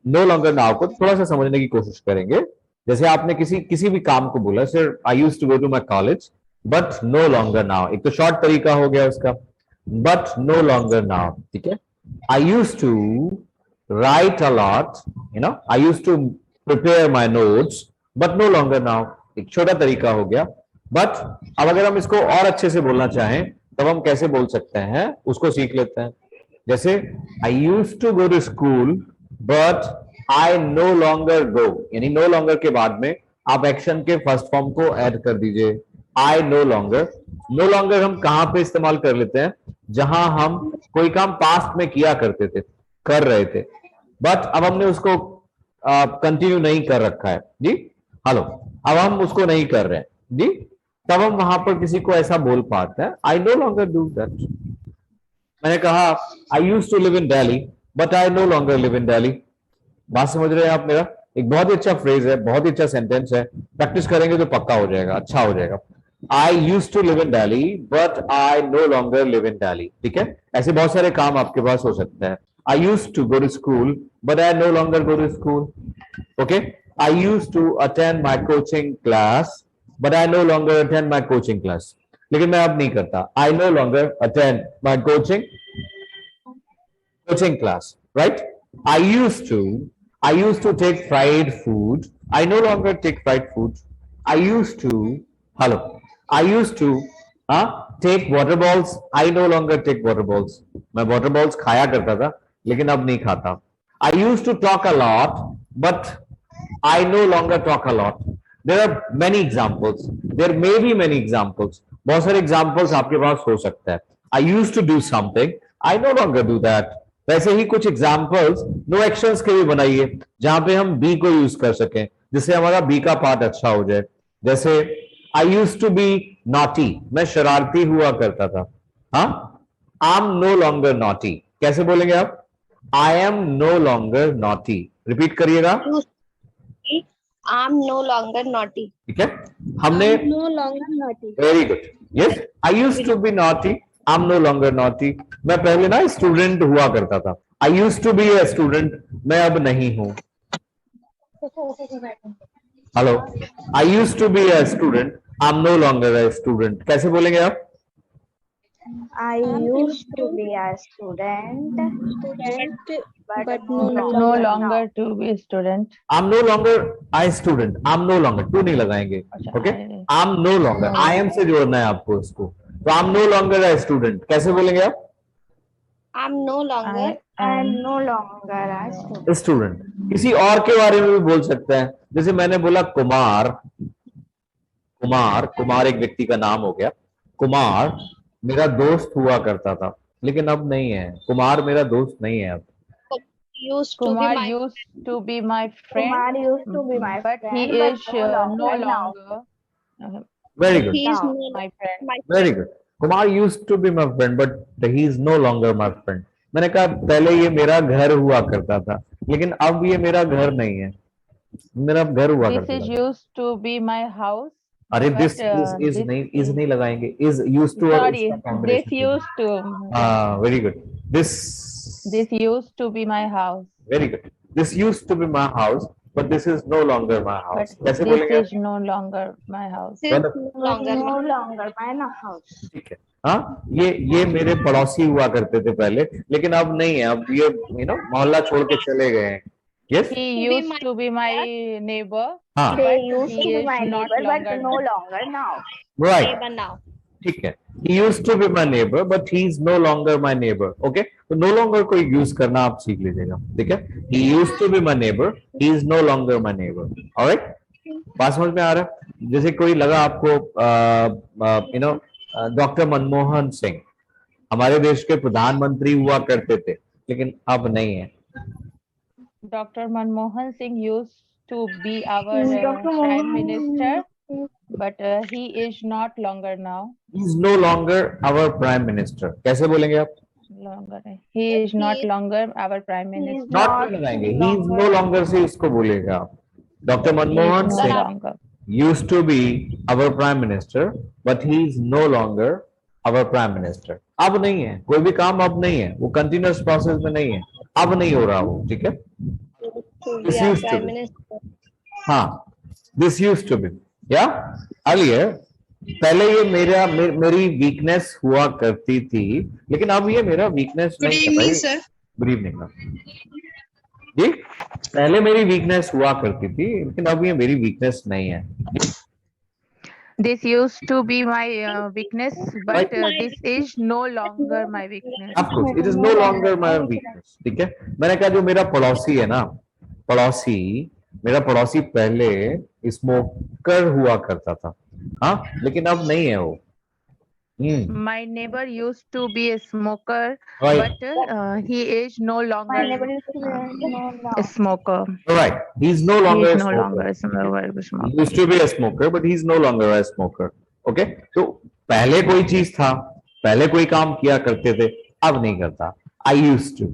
No longer now को थोड़ा सा समझने की कोशिश करेंगे। जैसे आपने किसी भी काम को बोला, sir I used to go to my college but no longer now, एक तो शॉर्ट तरीका हो गया उसका, बट नो लॉन्गर नाउ, ठीक है। I used to write a lot, I used to prepare my notes but no longer now, एक छोटा तरीका हो गया। बट अब अगर हम इसको और अच्छे से बोलना चाहें तब हम कैसे बोल सकते हैं, उसको सीख लेते हैं। जैसे I used to go to school but I no longer go, यानी नो लॉन्गर के बाद में आप एक्शन के फर्स्ट फॉर्म को ऐड कर दीजिए, I no longer. No longer हम कहां पे इस्तेमाल कर लेते हैं, जहां हम कोई काम पास्ट में किया करते थे, कर रहे थे, बट अब हमने उसको कंटिन्यू नहीं कर रखा है जी। हेलो, अब हम उसको नहीं कर रहे हैं जी, तब हम वहां पर किसी को ऐसा बोल पाते हैं, I no longer do that. मैंने कहा I used to live in Delhi but I no longer live in Delhi. बात समझ रहे हैं आप मेरा? एक बहुत ही अच्छा फ्रेज है, बहुत ही अच्छा सेंटेंस है, प्रैक्टिस करेंगे तो पक्का हो जाएगा, अच्छा हो जाएगा। I used to live in Delhi but I no longer live in Delhi, ठीक है। ऐसे बहुत सारे काम आपके पास हो सकते हैं। I used to go to school but I no longer go to school, okay. I used to attend my coaching class but I no longer attend my coaching class, लेकिन मैं अब नहीं करता, I no longer attend my coaching class, right. I used to take fried food. I no longer take fried food. I used to, hello, I used to take water balls. I no longer take water balls. मैं water balls खाया करता था, लेकिन अब नहीं खाता। I used to talk a lot, but I no longer talk a lot. There are many examples. There may be many examples. बहुत सारे examples आपके पास हो सकता है। I used to do something. I no longer do that. वैसे ही कुछ examples no actions के भी बनाइए, जहां पे हम बी को यूज कर सकें, जिससे हमारा बी का पार्ट अच्छा हो जाए। जैसे I use to be naughty, मैं शरारती हुआ करता था। हाँ, I am no longer naughty, कैसे बोलेंगे आप? I am no longer naughty, repeat करिएगा। I am no longer naughty, ठीक है, हमने no longer naughty, very good, yes. I use to be naughty, I am no longer naughty. मैं पहले ना स्टूडेंट हुआ करता था, I use to be a student, मैं अब नहीं हूं। Hello, I use to be a student, I am no longer a student, कैसे बोलेंगे आप? I use to be a student but no longer to be a student. I am no longer I student, I am no longer, to नहीं लगाएंगे, okay. I am no longer, I am से जोड़ना है आपको इसको, तो I am no longer a student, कैसे बोलेंगे आप? I am no longer a student. किसी और के बारे में भी बोल सकते हैं, जैसे मैंने बोला कुमार, कुमार एक व्यक्ति का नाम हो गया। कुमार मेरा दोस्त हुआ करता था, लेकिन अब नहीं है, कुमार मेरा दोस्त नहीं है अब। Kumar used to be my friend, but he is no longer. Very good, He is my friend. Very good. Kumar used to be my friend but he is no longer my friend. मैंने कहा पहले ये मेरा घर हुआ करता था, लेकिन अब ये मेरा घर नहीं है, मेरा घर हुआ This करता is था। used to be my house. अरे but, दिस इज नहीं लगाएंगे, इज यूज्ड टू और Sorry, इसका this कॉम्बिनेशन। used to. हाँ, very good. This used to be my house. Very good. This used to be my house but this is no longer my But house, कैसे this बोलेंगे? is no longer my house. No longer my house. ठीक है, हाँ, ये मेरे पड़ोसी हुआ करते थे पहले, लेकिन अब नहीं है, अब ये मोहल्ला छोड़ के चले गए हैं। Yes, He used to be my neighbor. हाँ, They but used he to be is my not neighbor but longer. no longer now. Right, now. ठीक है। He used to be my neighbor but he is no longer my neighbor. Okay, तो no longer को use करना आप सीख लीजिएगा, ठीक है। He used to be my neighbor, he is no longer my neighbor. Alright, बात समझ में आ रहा है? जैसे कोई लगा आपको डॉक्टर मनमोहन सिंह हमारे देश के प्रधानमंत्री हुआ करते थे, लेकिन अब नहीं है। Dr. Manmohan Singh used to be our prime minister, but he is not longer now. He is no longer our prime minister, कैसे बोलेंगे आप? He is not longer our prime minister. Not में लगाएंगे, he is no longer से इसको बोलेगा आप। Doctor He is Manmohan no Singh longer. used to be our prime minister but he is no longer our prime minister. अब नहीं है, कोई भी काम अब नहीं है, वो कंटिन्यूअस प्रोसेस में नहीं है, अब नहीं हो रहा वो, ठीक है। to This be our used to prime be. minister. हाँ, this used to be. Yeah, earlier पहले ये मेरी वीकनेस हुआ करती थी, लेकिन अब ये मेरा वीकनेस Good नहीं है evening, भाई। sir. गुड इवनिंग मैम जी। पहले मेरी वीकनेस हुआ करती थी, लेकिन अब ये मेरी वीकनेस नहीं है। This used to be my weakness, but Right. this is no longer my weakness. Of course, it is no longer my weakness. ठीक है, मैंने कहा जो मेरा पड़ोसी है ना, मेरा पड़ोसी पहले स्मोकर हुआ करता था, हाँ, लेकिन अब नहीं है वो। My neighbor used to be a smoker, Right. but he is no longer a smoker. Right. He's no He longer is a no smoker. longer a smoker. He used to be a smoker, but he's no longer a smoker. Okay? तो पहले कोई चीज था, पहले कोई काम किया करते थे, अब नहीं करता। I used to,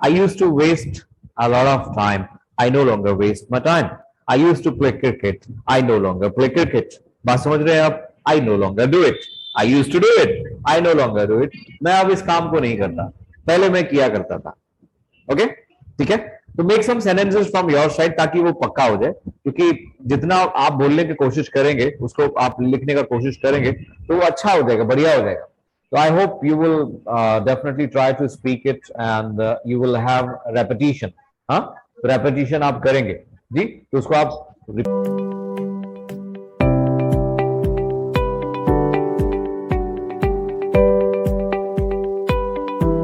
I used to waste a lot of time. I no longer waste my time. I used to play cricket. I no longer play cricket. बात समझ रहे हैं आप? I no longer do it. I used to do it. I no longer do it. मैं अब इस काम को नहीं करता, पहले मैं किया करता था। ओके, ठीक है। तो make some sentences from your side ताकि वो पक्का हो जाए, क्योंकि जितना आप बोलने की कोशिश करेंगे, उसको आप लिखने का कोशिश करेंगे, तो वो अच्छा हो जाएगा, बढ़िया हो जाएगा। तो I hope you will definitely try to speak it and you will have repetition. हाँ, रेपिटेशन आप करेंगे जी, तो उसको आप